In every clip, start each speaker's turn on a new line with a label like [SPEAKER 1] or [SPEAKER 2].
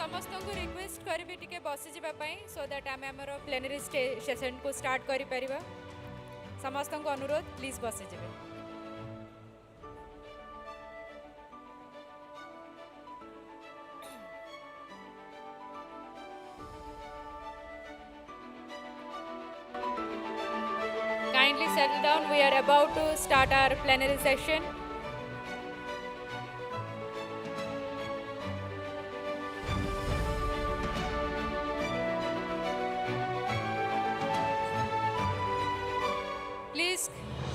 [SPEAKER 1] समस्त को रिक्वेस्ट करी टिके बसी जावा सो दैट आम आमर प्लेनरी सेशन को स्टार्ट करि परिबा समस्त को अनुरोध प्लीज बसी जावे kindly settle down we are about to start our plenary session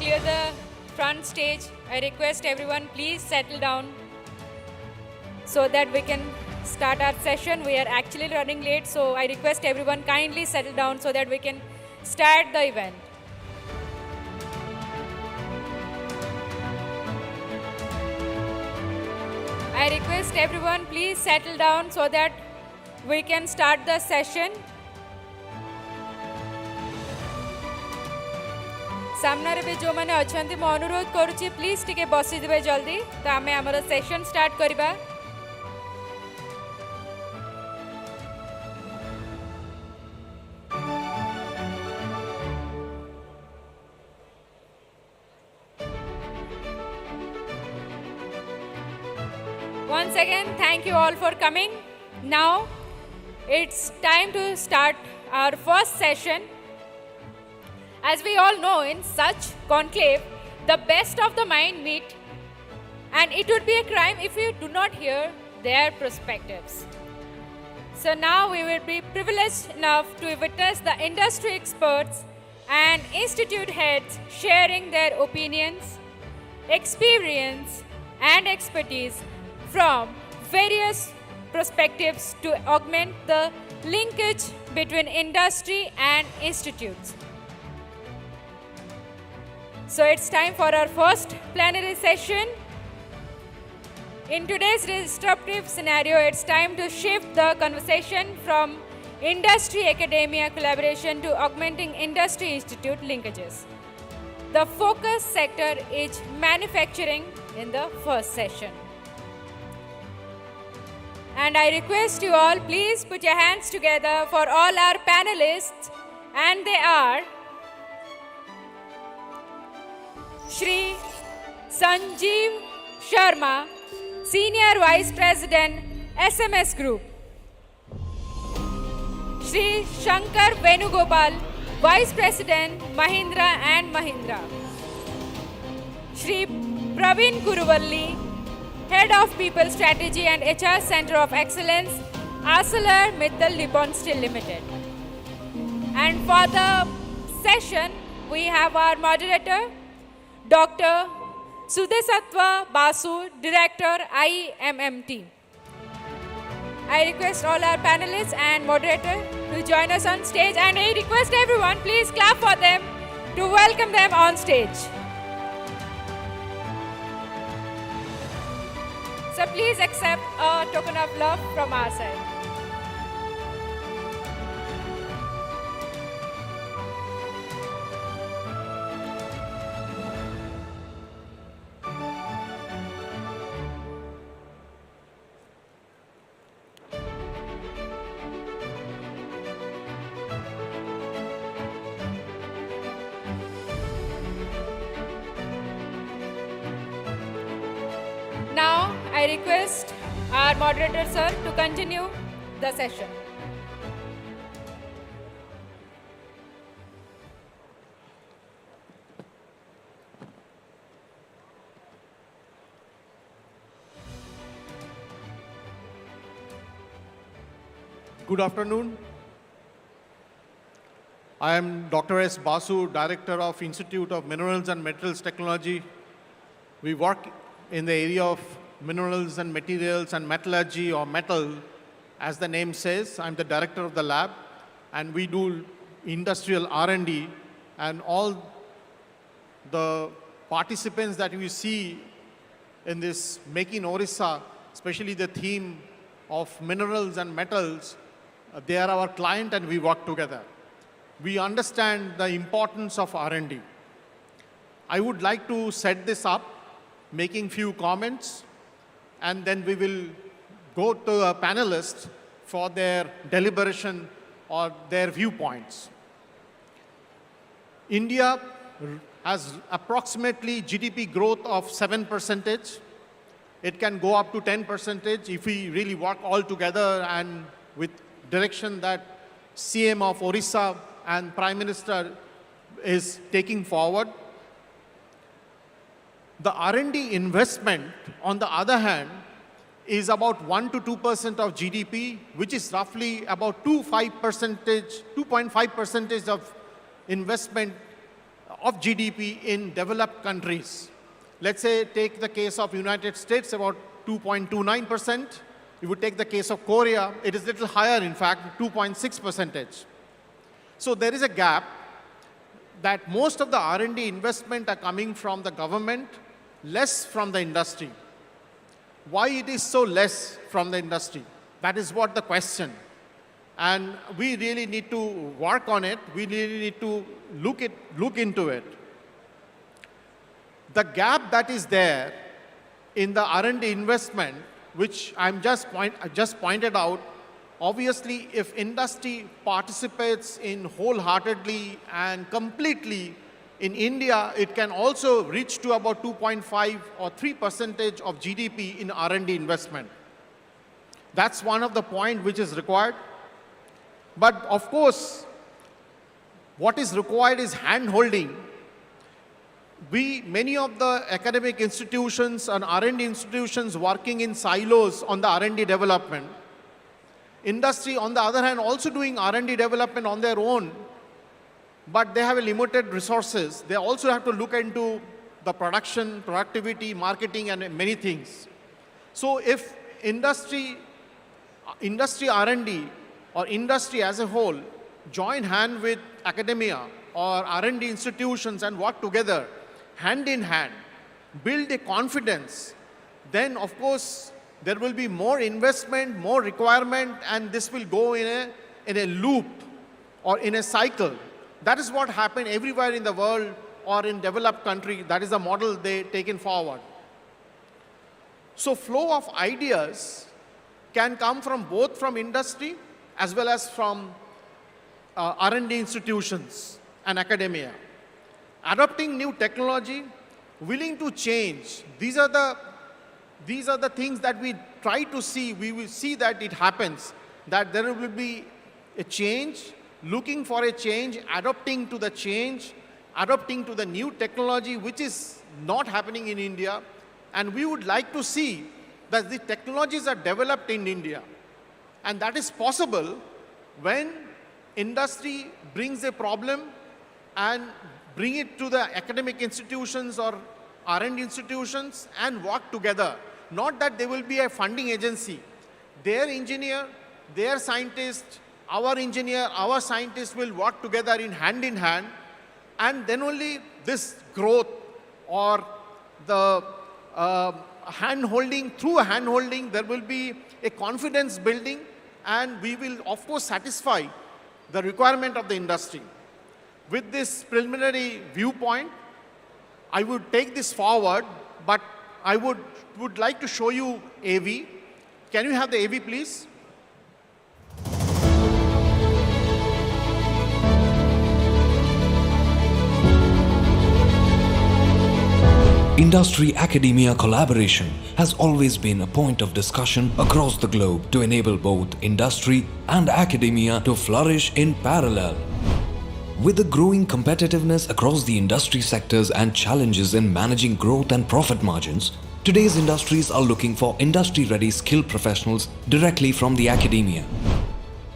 [SPEAKER 1] clear the front stage. I request everyone please settle down so that we can start our session. We are actually running late, so I request everyone kindly settle down so that we can start the event. I request everyone please settle down so that we can start the session. सामने भी जो मैंने अच्छा मो अनुरोध करुच्ची please टिके बसी देवे जल्दी तो आम आमर सेशन स्टार्ट करवा once again thank you all for coming. Now it's time to start our first session. As we all know, in such conclave, the best of the mind meet, and it would be a crime if you do not hear their perspectives. So now we will be privileged enough to witness the industry experts and institute heads sharing their opinions, experience, and expertise from various perspectives to augment the linkage between industry and institutes. So it's time for our first plenary session. In today's disruptive scenario, it's time to shift the conversation from industry-academia collaboration to augmenting industry-institute linkages. The focus sector is manufacturing in the first session. And I request you all, please put your hands together for all our panelists, and they are Shri Sanjeev Sharma, Senior Vice President, SMS Group. Shri Shankar Venugopal, Vice President, Mahindra and Mahindra. Shri Praveen Kuruvalli, Head of People Strategy and HR Center of Excellence, ArcelorMittal Nippon Steel Limited. And for the session, we have our moderator, Dr. Sudesatwa Basu, Director, IMMT. I request all our panelists and moderator to join us on stage, and I request everyone, please clap for them to welcome them on stage. So please accept a token of love from our side. Now, I request our moderator, sir, to continue the session.
[SPEAKER 2] Good afternoon. I am Dr. S. Basu, Director of Institute of Minerals and Metals Technology. We work in the area of minerals and materials and metallurgy or metal. As the name says, I'm the director of the lab, and we do industrial R&D, and all the participants that we see in this Make in Odisha, especially the theme of minerals and metals, they are our client and we work together. We understand the importance of R&D. I would like to set this up, making few comments, and then we will go to a panelist for their deliberation or their viewpoints. India has approximately GDP growth of 7%. It can go up to 10% if we really work all together and with direction that CM of Odisha and Prime Minister is taking forward. The R&D investment, on the other hand, is about 1 to 2% of GDP, which is roughly about 2.5% of investment of GDP in developed countries. Let's say take the case of United States, about 2.29%. If you take the case of Korea, it is a little higher, in fact, 2.6%. So there is a gap that most of the R&D investment are coming from the government, less from the industry. Why it is so less from the industry? That is what the question. And we really need to work on it. We really need to look into it. The gap that is there in the R&D investment, which I just pointed out, obviously if industry participates in wholeheartedly and completely in India, it can also reach to about 2.5 or 3% of GDP in R&D investment. That's one of the points which is required. But of course, what is required is hand-holding. Many of the academic institutions and R&D institutions working in silos on the R&D development. Industry, on the other hand, also doing R&D development on their own, but they have limited resources. They also have to look into the production, productivity, marketing, and many things. So if industry R&D or industry as a whole join hand with academia or R&D institutions and work together, hand in hand, build a confidence, then of course there will be more investment, more requirement, and this will go in a loop or in a cycle. That is what happened everywhere in the world or in developed country. That is the model they taken forward. So flow of ideas can come from both from industry as well as from R&D institutions and academia. Adopting new technology, willing to change. These are the things that we try to see. We will see that it happens, that there will be a change, looking for a change, adopting to the change, adopting to the new technology, which is not happening in India. And we would like to see that the technologies are developed in India. And that is possible when industry brings a problem and bring it to the academic institutions or R&D institutions and work together. Not that there will be a funding agency. Their engineer, their scientist, our engineer, our scientist will work together in hand, and then only this growth or the hand-holding, through hand-holding, there will be a confidence building, and we will, of course, satisfy the requirement of the industry. With this preliminary viewpoint, I would take this forward, but I would like to show you AV. Can you have the AV, please?
[SPEAKER 3] Industry-academia collaboration has always been a point of discussion across the globe to enable both industry and academia to flourish in parallel. With the growing competitiveness across the industry sectors and challenges in managing growth and profit margins, today's industries are looking for industry-ready skilled professionals directly from the academia.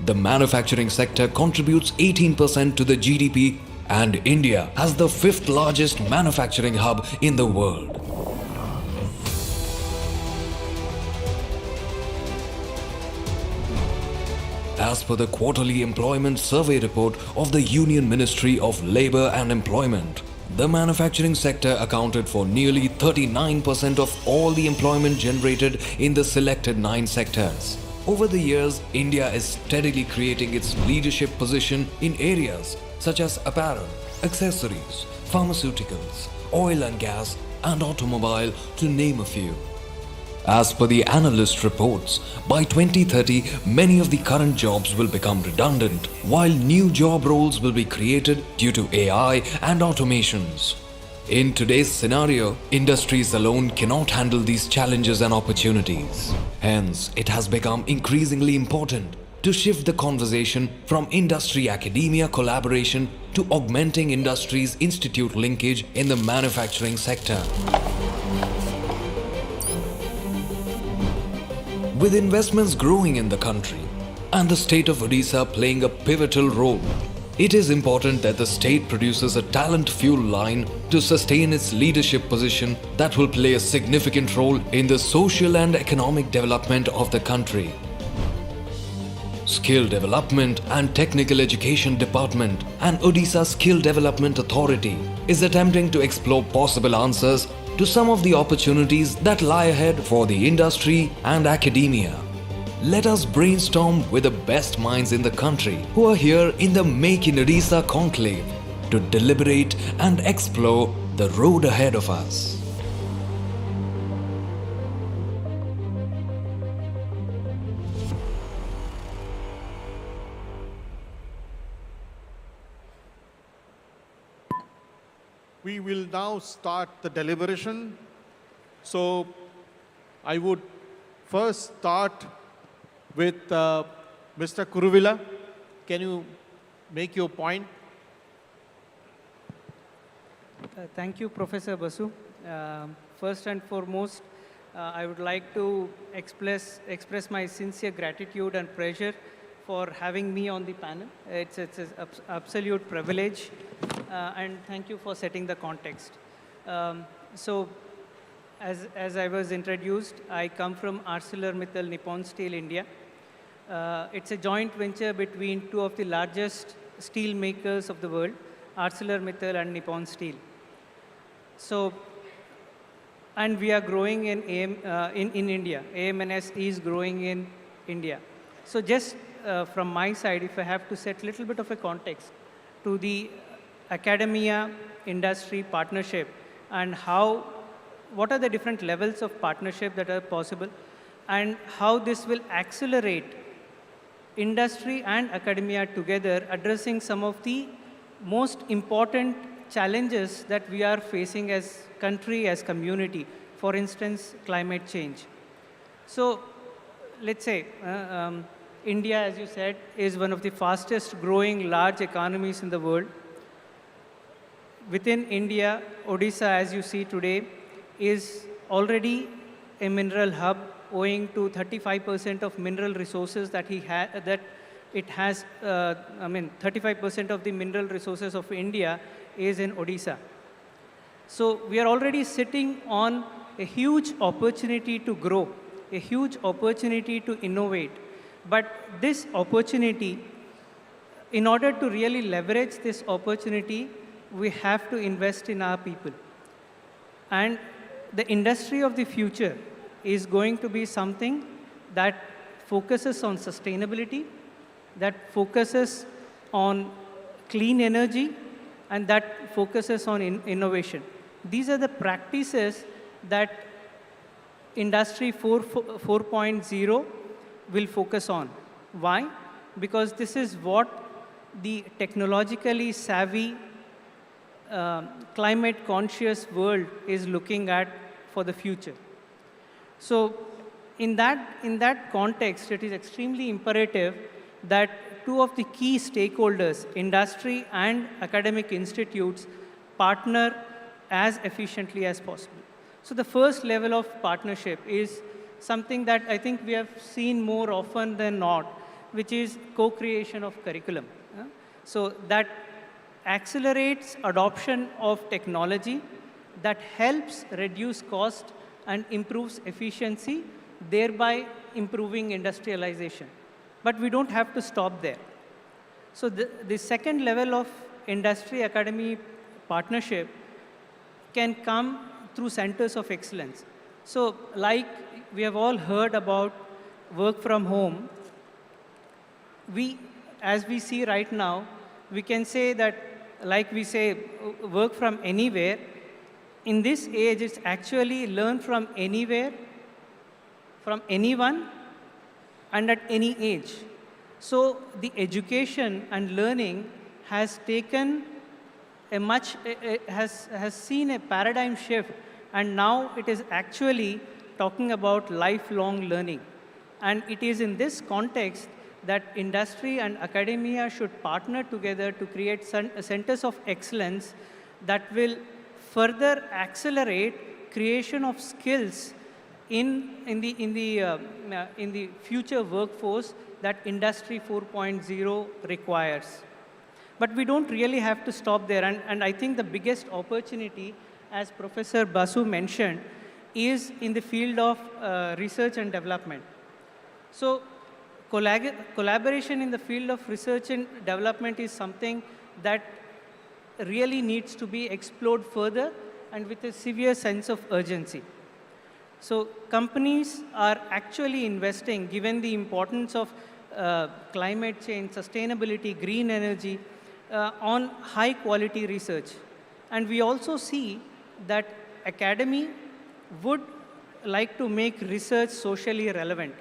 [SPEAKER 3] The manufacturing sector contributes 18% to the GDP, and India has the 5th largest manufacturing hub in the world. As per the quarterly employment survey report of the Union Ministry of Labour and Employment, the manufacturing sector accounted for nearly 39% of all the employment generated in the selected 9 sectors. Over the years, India is steadily creating its leadership position in areas such as apparel, accessories, pharmaceuticals, oil and gas, and automobile, to name a few. As per the analyst reports, by 2030, many of the current jobs will become redundant, while new job roles will be created due to AI and automations. In today's scenario, industries alone cannot handle these challenges and opportunities. Hence, it has become increasingly important to shift the conversation from industry-academia collaboration to augmenting industries-institute linkage in the manufacturing sector. With investments growing in the country and the state of Odisha playing a pivotal role, it is important that the state produces a talent fuel line to sustain its leadership position that will play a significant role in the social and economic development of the country. Skill Development and Technical Education Department and Odisha Skill Development Authority is attempting to explore possible answers to some of the opportunities that lie ahead for the industry and academia. Let us brainstorm with the best minds in the country who are here in the Make in Odisha Conclave to deliberate and explore the road ahead of us.
[SPEAKER 2] We will now start the deliberation. So I would first start with Mr. Kuruvilla. Can you make your point?
[SPEAKER 4] Thank you, Professor Basu. First and foremost, I would like to express my sincere gratitude and pleasure for having me on the panel. It's an absolute privilege, and thank you for setting the context. So, as I was introduced, I come from ArcelorMittal Nippon Steel India. It's a joint venture between two of the largest steel makers of the world, ArcelorMittal and Nippon Steel. So, and we are growing in India. AMNS is growing in India. So just from my side, if I have to set a little bit of a context to the academia industry partnership and what are the different levels of partnership that are possible and how this will accelerate industry and academia together, addressing some of the most important challenges that we are facing as country, as community, for instance, climate change. So let's say India, as you said, is one of the fastest growing large economies in the world. Within India, Odisha, as you see today, is already a mineral hub owing to 35% of mineral resources that it has, 35% of the mineral resources of India is in Odisha. So we are already sitting on a huge opportunity to grow, a huge opportunity to innovate. But this opportunity, in order to really leverage this opportunity, we have to invest in our people. And the industry of the future is going to be something that focuses on sustainability, that focuses on clean energy, and that focuses on innovation. These are the practices that Industry 4.0 will focus on. Why? Because this is what the technologically savvy, climate conscious world is looking at for the future. So in that context, it is extremely imperative that two of the key stakeholders, industry and academic institutes, partner as efficiently as possible. So the first level of partnership is something that I think we have seen more often than not, which is co-creation of curriculum. So that accelerates adoption of technology that helps reduce cost and improves efficiency, thereby improving industrialization. But we don't have to stop there. So the second level of industry-academy partnership can come through centers of excellence. So like we have all heard about work from home, as we see right now, we can say that, like we say, work from anywhere. In this age, it's actually learn from anywhere from anyone and at any age. So the education and learning has taken has seen a paradigm shift, and now it is actually talking about lifelong learning. And it is in this context that industry and academia should partner together to create centers of excellence that will further accelerate creation of skills in the future workforce that Industry 4.0 requires. But we don't really have to stop there. And I think the biggest opportunity, as Professor Basu mentioned, is in the field of research and development. So collaboration in the field of research and development is something that really needs to be explored further and with a severe sense of urgency. So companies are actually investing, given the importance of climate change, sustainability, green energy, on high quality research. And we also see that academy would like to make research socially relevant.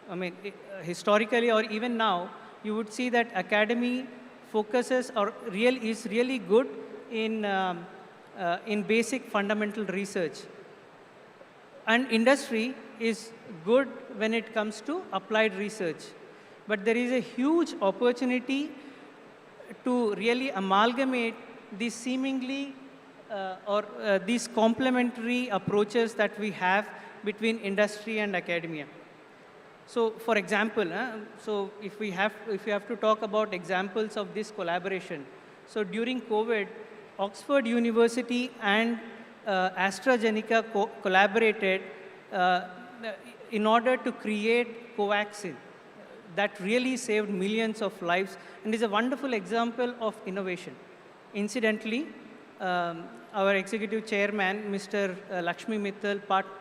[SPEAKER 4] I mean, historically or even now, you would see that academy focuses or is really good in basic fundamental research. And industry is good when it comes to applied research. But there is a huge opportunity to really amalgamate these seemingly these complementary approaches that we have between industry and academia. So, for example, so if we have to talk about examples of this collaboration, so during COVID, Oxford University and AstraZeneca collaborated in order to create Covaxin that really saved millions of lives and is a wonderful example of innovation. Incidentally, our executive chairman, Mr. Lakshmi Mittal,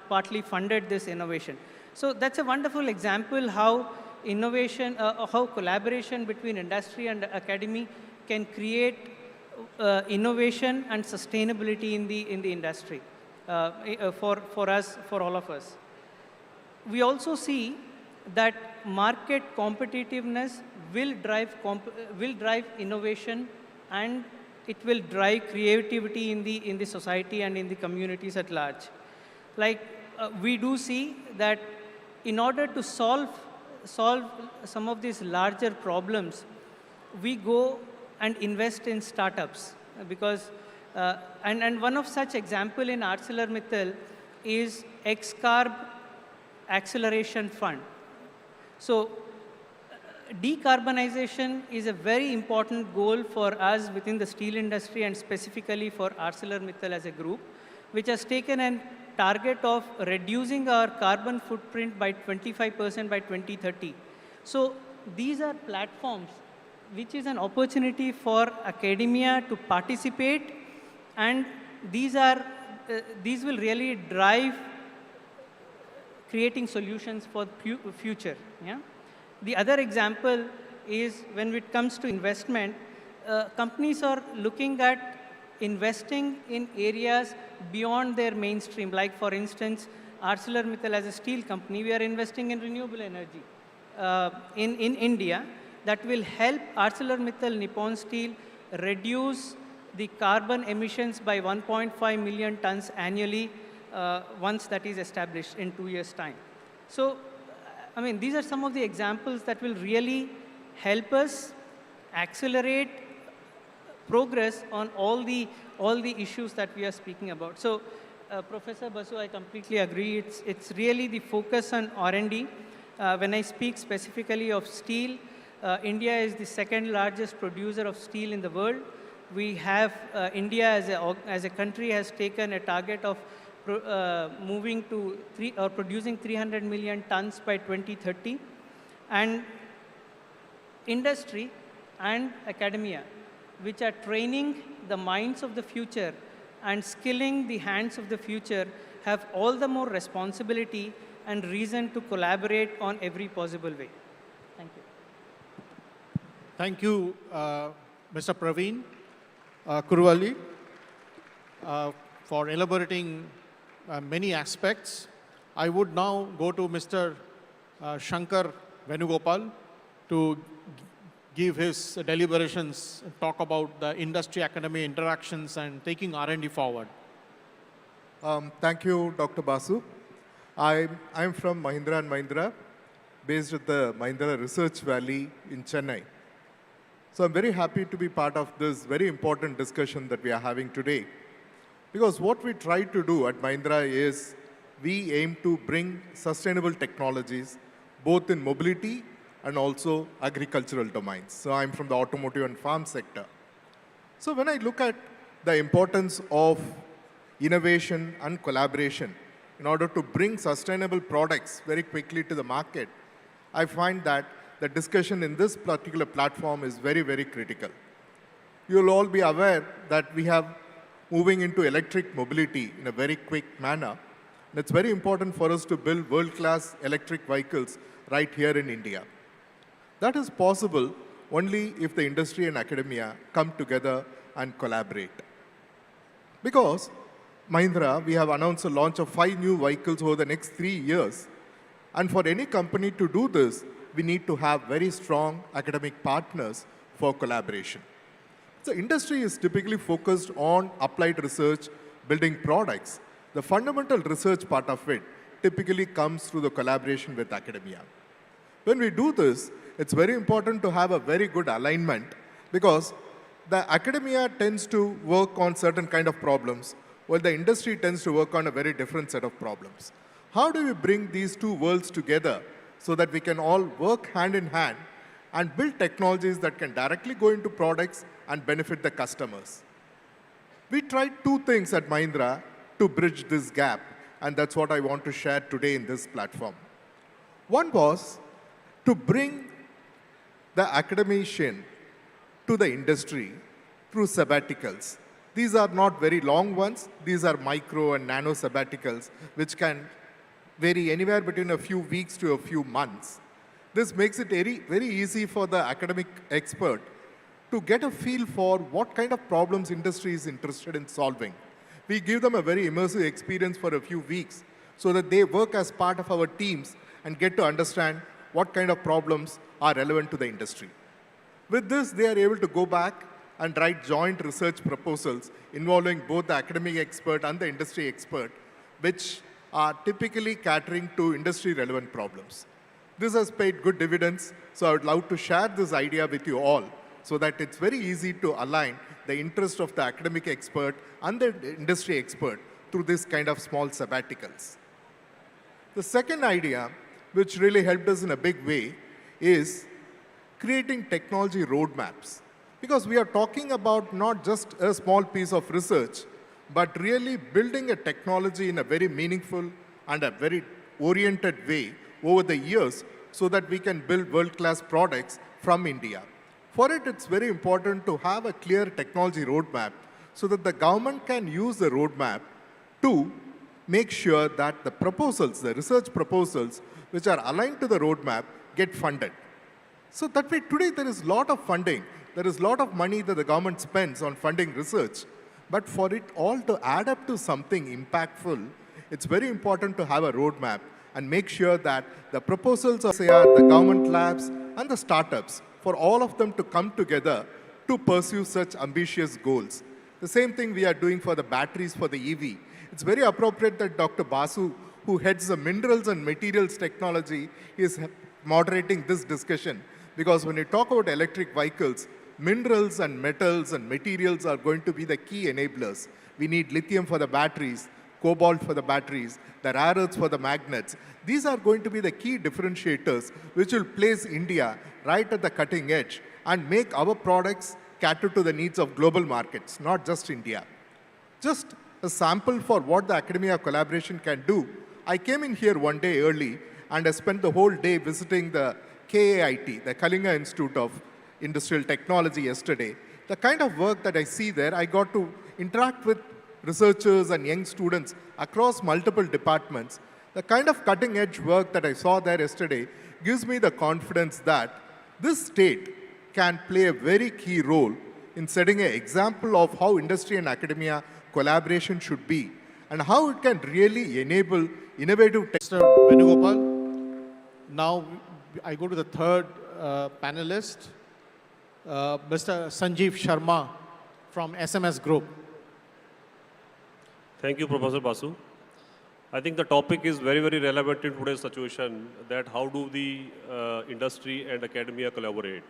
[SPEAKER 4] partly funded this innovation. So that's a wonderful example how innovation, how collaboration between industry and academy can create innovation and sustainability in the industry for us, for all of us. We also see that market competitiveness will drive innovation, and it will drive creativity in the society and in the communities at large. Like we do see that in order to solve some of these larger problems, we go and invest in startups because, and one of such example in ArcelorMittal is XCarb Acceleration Fund. So decarbonization is a very important goal for us within the steel industry and specifically for ArcelorMittal as a group, which has taken a target of reducing our carbon footprint by 25% by 2030. So these are platforms which is an opportunity for academia to participate, and these will really drive creating solutions for the future. Yeah? The other example is when it comes to investment, companies are looking at investing in areas beyond their mainstream. Like for instance, ArcelorMittal as a steel company, we are investing in renewable energy in India that will help ArcelorMittal Nippon Steel reduce the carbon emissions by 1.5 million tons annually once that is established in 2 years' time. So, I mean, these are some of the examples that will really help us accelerate progress on all the issues that we are speaking about. So, Professor Basu, I completely agree. It's really the focus on R&D. When I speak specifically of steel, India is the second largest producer of steel in the world. We have India as a country has taken a target of moving to producing 300 million tons by 2030, and industry and academia, which are training the minds of the future and skilling the hands of the future, have all the more responsibility and reason to collaborate on every possible way. Thank you.
[SPEAKER 2] Thank you, Mr. Praveen Kurwali, for elaborating many aspects I would now go to Mr. Shankar Venugopal to give his deliberations, talk about the industry-academy interactions and taking R&D forward.
[SPEAKER 5] Thank you, Dr. Basu. I'm from Mahindra & Mahindra, based at the Mahindra Research Valley in Chennai. So I'm very happy to be part of this very important discussion that we are having today. Because what we try to do at Mahindra is we aim to bring sustainable technologies, both in mobility and also agricultural domains. So I'm from the automotive and farm sector. So when I look at the importance of innovation and collaboration in order to bring sustainable products very quickly to the market, I find that the discussion in this particular platform is very, very critical. You'll all be aware that we have moving into electric mobility in a very quick manner. And it's very important for us to build world-class electric vehicles right here in India. That is possible only if the industry and academia come together and collaborate. Because Mahindra, we have announced a launch of 5 new vehicles over the next 3 years. And for any company to do this, we need to have very strong academic partners for collaboration. The industry is typically focused on applied research, building products. The fundamental research part of it typically comes through the collaboration with academia. When we do this, it's very important to have a very good alignment because the academia tends to work on certain kind of problems, while the industry tends to work on a very different set of problems. How do we bring these two worlds together so that we can all work hand in hand and build technologies that can directly go into products and benefit the customers? We tried 2 things at Mahindra to bridge this gap, and that's what I want to share today in this platform. One was to bring the academician to the industry through sabbaticals. These are not very long ones. These are micro and nano sabbaticals, which can vary anywhere between a few weeks to a few months. This makes it very, very easy for the academic expert to get a feel for what kind of problems industry is interested in solving. We give them a very immersive experience for a few weeks so that they work as part of our teams and get to understand what kind of problems are relevant to the industry. With this, they are able to go back and write joint research proposals involving both the academic expert and the industry expert, which are typically catering to industry-relevant problems. This has paid good dividends, so I would love to share this idea with you all so that it's very easy to align the interest of the academic expert and the industry expert through this kind of small sabbaticals. The second idea, which really helped us in a big way, is creating technology roadmaps. Because we are talking about not just a small piece of research, but really building a technology in a very meaningful and a very oriented way over the years so that we can build world-class products from India. For it, it's very important to have a clear technology roadmap so that the government can use the roadmap to make sure that the proposals, the research proposals, which are aligned to the roadmap, get funded. So that way, today there is a lot of funding. There is a lot of money that the government spends on funding research. But for it all to add up to something impactful, it's very important to have a roadmap and make sure that the proposals of the government labs and the startups, for all of them to come together to pursue such ambitious goals. The same thing we are doing for the batteries for the EV. It's very appropriate that Dr. Basu, who heads the minerals and materials technology, is moderating this discussion. Because when you talk about electric vehicles, minerals and metals and materials are going to be the key enablers. We need lithium for the batteries, cobalt for the batteries, the rare earths for the magnets. These are going to be the key differentiators which will place India right at the cutting edge and make our products cater to the needs of global markets, not just India. Just a sample for what the academia collaboration can do. I came in here one day early and I spent the whole day visiting the KAIT, the Kalinga Institute of Industrial Technology yesterday. The kind of work that I see there, I got to interact with researchers and young students across multiple departments. The kind of cutting edge work that I saw there yesterday gives me the confidence that this state can play a very key role in setting an example of how industry and academia collaboration should be. and how it can really enable innovative
[SPEAKER 2] Mr. Venugopal. Now I go to the third panelist, Mr. Sanjeev Sharma from SMS Group.
[SPEAKER 6] Thank you, Professor Basu. I think the topic is very, very relevant in today's situation, that how do the industry and academia collaborate.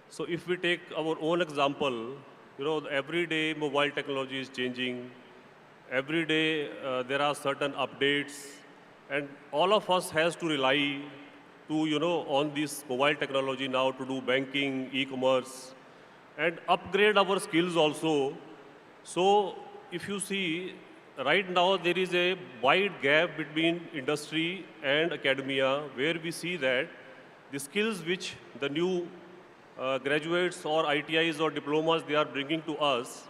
[SPEAKER 6] So if we take our own example, every day mobile technology is changing. Every day there are certain updates, and all of us has to rely to, on this mobile technology now to do banking, e-commerce, and upgrade our skills also. So if you see, right now there is a wide gap between industry and academia, where we see that the skills which the new graduates or ITIs or diplomas they are bringing to us,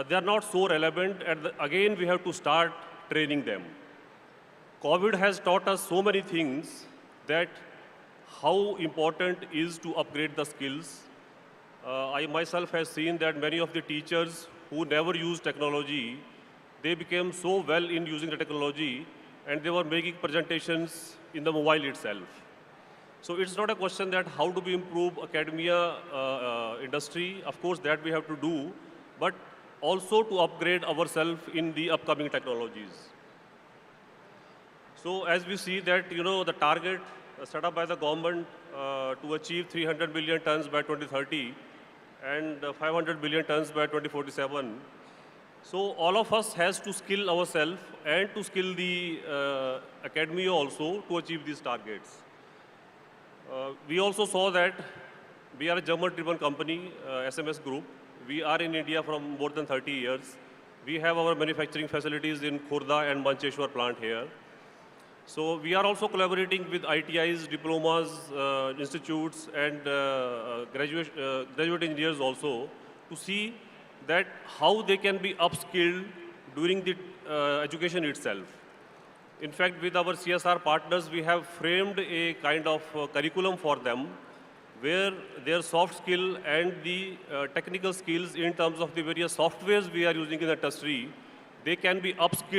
[SPEAKER 6] they are not so relevant, and again we have to start training them. COVID has taught us so many things, that how important is to upgrade the skills. I myself have seen that many of the teachers who never used technology, they became so well in using the technology, and they were making presentations in the mobile itself. So it's not a question that how do we improve academia industry. Of course, that we have to do, but also to upgrade ourselves in the upcoming technologies. So as we see that, the target set up by the government to achieve 300 million tons by 2030 and 500 billion tons by 2047. So all of us has to skill ourselves and to skill the academia also to achieve these targets. We also saw that we are a German-driven company, SMS Group. We are in India from more than 30 years. We have our manufacturing facilities in Khurda and Mancheshwar plant here. So we are also collaborating with ITIs, diplomas, institutes, and graduate engineers also to see that how they can be upskilled during the education itself. In fact, with our CSR partners, we have framed a kind of curriculum for them, where their soft skill and the technical skills in terms of the various softwares we are using in the industry, they can be upskilled.